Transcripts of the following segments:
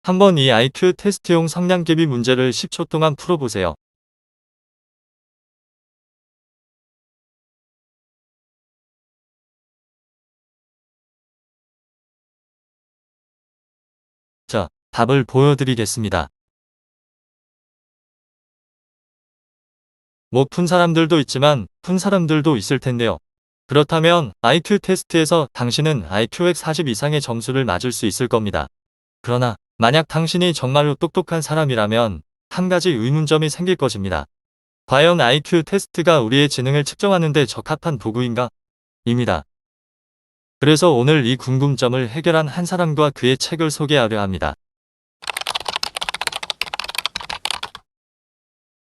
한번 이 IQ 테스트용 성량 대비 문제를 10초 동안 풀어보세요. 자, 답을 보여드리겠습니다. 못 푼 사람들도 있지만 푼 사람들도 있을 텐데요. 그렇다면 IQ 테스트에서 당신은 IQ 140 이상의 점수를 맞을 수 있을 겁니다. 그러나 만약 당신이 정말로 똑똑한 사람이라면 한 가지 의문점이 생길 것입니다. 과연 IQ 테스트가 우리의 지능을 측정하는 데 적합한 도구인가? 입니다. 그래서 오늘 이 궁금점을 해결한 한 사람과 그의 책을 소개하려 합니다.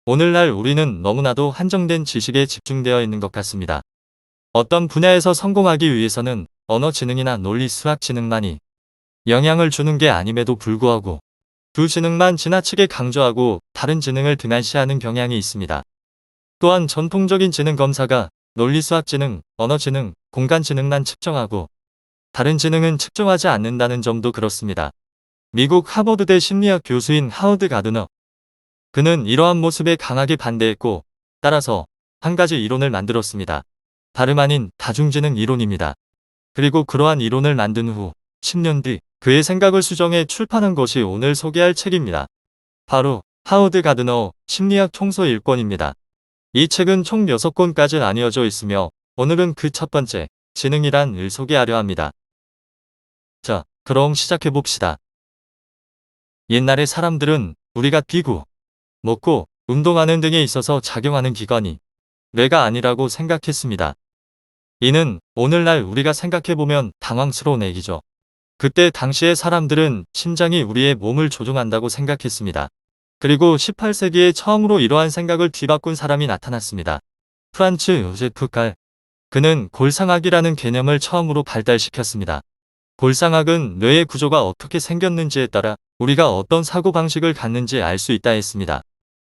오늘날 우리는 너무나도 한정된 지식에 집중되어 있는 것 같습니다. 어떤 분야에서 성공하기 위해서는 언어 지능이나 논리 수학 지능만이 영향을 주는 게 아님에도 불구하고 두 지능만 지나치게 강조하고 다른 지능을 등한시하는 경향이 있습니다. 또한 전통적인 지능 검사가 논리 수학 지능, 언어 지능, 공간 지능만 측정하고 다른 지능은 측정하지 않는다는 점도 그렇습니다. 미국 하버드대 심리학 교수인 하워드 가드너. 그는 이러한 모습에 강하게 반대했고 따라서 한 가지 이론을 만들었습니다. 다름 아닌 다중지능 이론입니다. 그리고 그러한 이론을 만든 후 10년 뒤 그의 생각을 수정해 출판한 것이 오늘 소개할 책입니다. 바로 하워드 가드너 심리학 총서 1권입니다. 이 책은 총 6권까지 나뉘어져 있으며 오늘은 그 첫 번째 지능이란 을 소개하려 합니다. 자, 그럼 시작해봅시다. 옛날의 사람들은 우리가 뛰고 먹고 운동하는 등에 있어서 작용하는 기관이 뇌가 아니라고 생각했습니다. 이는 오늘날 우리가 생각해보면 당황스러운 얘기죠. 그때 당시의 사람들은 심장이 우리의 몸을 조종한다고 생각했습니다. 그리고 18세기에 처음으로 이러한 생각을 뒤바꾼 사람이 나타났습니다. 프란츠 요제프 칼. 그는 골상학이라는 개념을 처음으로 발달시켰습니다. 골상학은 뇌의 구조가 어떻게 생겼는지에 따라 우리가 어떤 사고방식을 갖는지 알 수 있다 했습니다.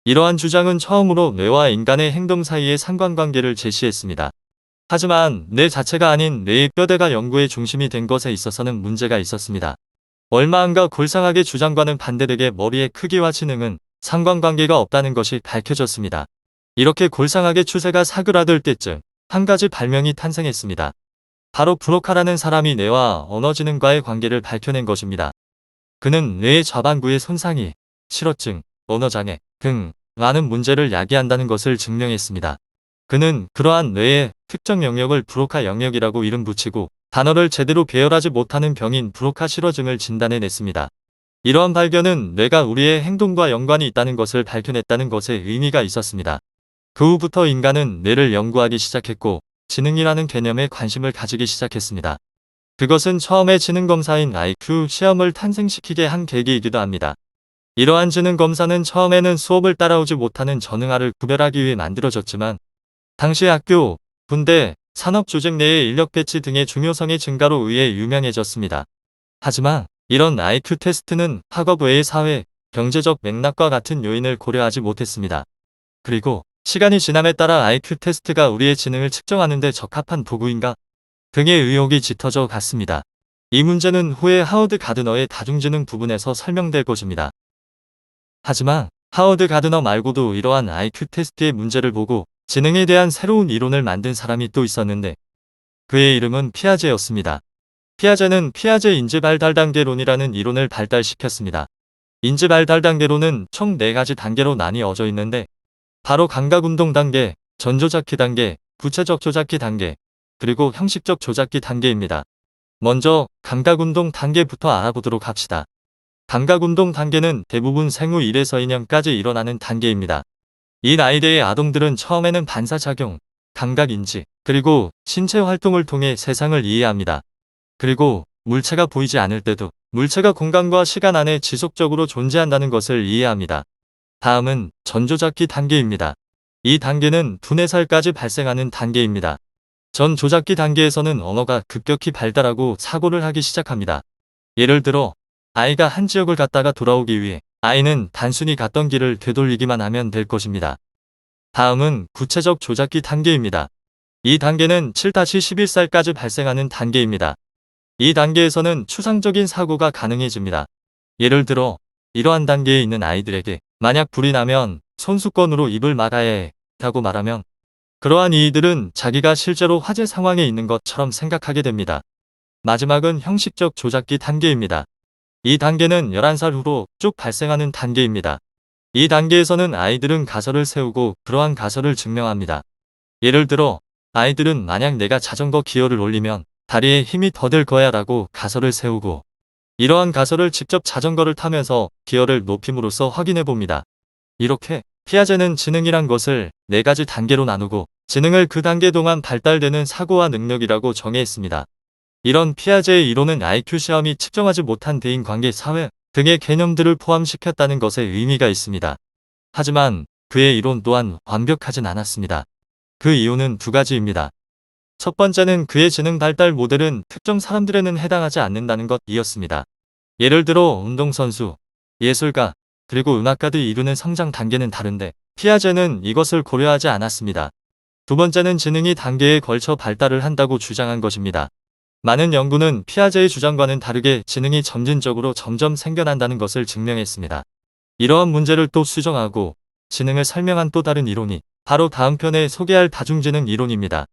이러한 주장은 처음으로 뇌와 인간의 행동 사이의 상관관계를 제시했습니다. 하지만 뇌 자체가 아닌 뇌의 뼈대가 연구의 중심이 된 것에 있어서는 문제가 있었습니다. 얼마 안가 골상학의 주장과는 반대되게 머리의 크기와 지능은 상관관계가 없다는 것이 밝혀졌습니다. 이렇게 골상학의 추세가 사그라들 때쯤 한 가지 발명이 탄생했습니다. 바로 브로카라는 사람이 뇌와 언어지능과의 관계를 밝혀낸 것입니다. 그는 뇌의 좌반구의 손상이 실어증, 언어장애 등 많은 문제를 야기한다는 것을 증명했습니다. 그는 그러한 뇌의 특정 영역을 브로카 영역이라고 이름 붙이고 단어를 제대로 배열하지 못하는 병인 브로카 실어증을 진단해냈습니다. 이러한 발견은 뇌가 우리의 행동과 연관이 있다는 것을 밝혀냈다는 것에 의미가 있었습니다. 그 후부터 인간은 뇌를 연구하기 시작했고 지능이라는 개념에 관심을 가지기 시작했습니다. 그것은 처음에 지능검사인 IQ 시험을 탄생시키게 한 계기이기도 합니다. 이러한 지능검사는 처음에는 수업을 따라오지 못하는 전응아를 구별하기 위해 만들어졌지만 당시 학교, 군대, 산업조직 내의 인력 배치 등의 중요성의 증가로 의해 유명해졌습니다. 하지만 이런 IQ 테스트는 학업 외의 사회, 경제적 맥락과 같은 요인을 고려하지 못했습니다. 그리고 시간이 지남에 따라 IQ 테스트가 우리의 지능을 측정하는 데 적합한 도구인가 등의 의혹이 짙어져 갔습니다. 이 문제는 후에 하워드 가드너의 다중지능 부분에서 설명될 것입니다. 하지만 하워드 가드너 말고도 이러한 IQ 테스트의 문제를 보고 지능에 대한 새로운 이론을 만든 사람이 또 있었는데 그의 이름은 피아제였습니다. 피아제는 피아제 인지발달단계론이라는 이론을 발달시켰습니다. 인지발달단계론은 총 4가지 단계로 나뉘어져 있는데 바로 감각운동 단계, 전조작기 단계, 구체적 조작기 단계, 그리고 형식적 조작기 단계입니다. 먼저 감각운동 단계부터 알아보도록 합시다. 감각운동 단계는 대부분 생후 1에서 2년까지 일어나는 단계입니다. 이 나이대의 아동들은 처음에는 반사작용, 감각인지, 그리고 신체 활동을 통해 세상을 이해합니다. 그리고 물체가 보이지 않을 때도 물체가 공간과 시간 안에 지속적으로 존재한다는 것을 이해합니다. 다음은 전조작기 단계입니다. 이 단계는 두네 살까지 발생하는 단계입니다. 전조작기 단계에서는 언어가 급격히 발달하고 사고를 하기 시작합니다. 예를 들어 아이가 한 지역을 갔다가 돌아오기 위해 아이는 단순히 갔던 길을 되돌리기만 하면 될 것입니다. 다음은 구체적 조작기 단계입니다. 이 단계는 7-11살까지 발생하는 단계입니다. 이 단계에서는 추상적인 사고가 가능해집니다. 예를 들어 이러한 단계에 있는 아이들에게 만약 불이 나면 손수건으로 입을 막아야 해라고 말하면 그러한 이들은 자기가 실제로 화재 상황에 있는 것처럼 생각하게 됩니다. 마지막은 형식적 조작기 단계입니다. 이 단계는 11살 후로 쭉 발생하는 단계입니다. 이 단계에서는 아이들은 가설을 세우고 그러한 가설을 증명합니다. 예를 들어 아이들은 만약 내가 자전거 기어를 올리면 다리에 힘이 더 들 거야 라고 가설을 세우고 이러한 가설을 직접 자전거를 타면서 기어를 높임으로써 확인해 봅니다. 이렇게 피아제는 지능이란 것을 4가지 단계로 나누고 지능을 그 단계 동안 발달되는 사고와 능력이라고 정의했습니다. 이런 피아제의 이론은 IQ 시험이 측정하지 못한 대인관계 사회 등의 개념들을 포함시켰다는 것에 의미가 있습니다. 하지만 그의 이론 또한 완벽하진 않았습니다. 그 이유는 2가지입니다. 첫 번째는 그의 지능 발달 모델은 특정 사람들에는 해당하지 않는다는 것이었습니다. 예를 들어 운동선수, 예술가, 그리고 음악가들이 이루는 성장 단계는 다른데 피아제는 이것을 고려하지 않았습니다. 두 번째는 지능이 단계에 걸쳐 발달을 한다고 주장한 것입니다. 많은 연구는 피아제의 주장과는 다르게 지능이 점진적으로 점점 생겨난다는 것을 증명했습니다. 이러한 문제를 또 수정하고 지능을 설명한 또 다른 이론이 바로 다음 편에 소개할 다중지능 이론입니다.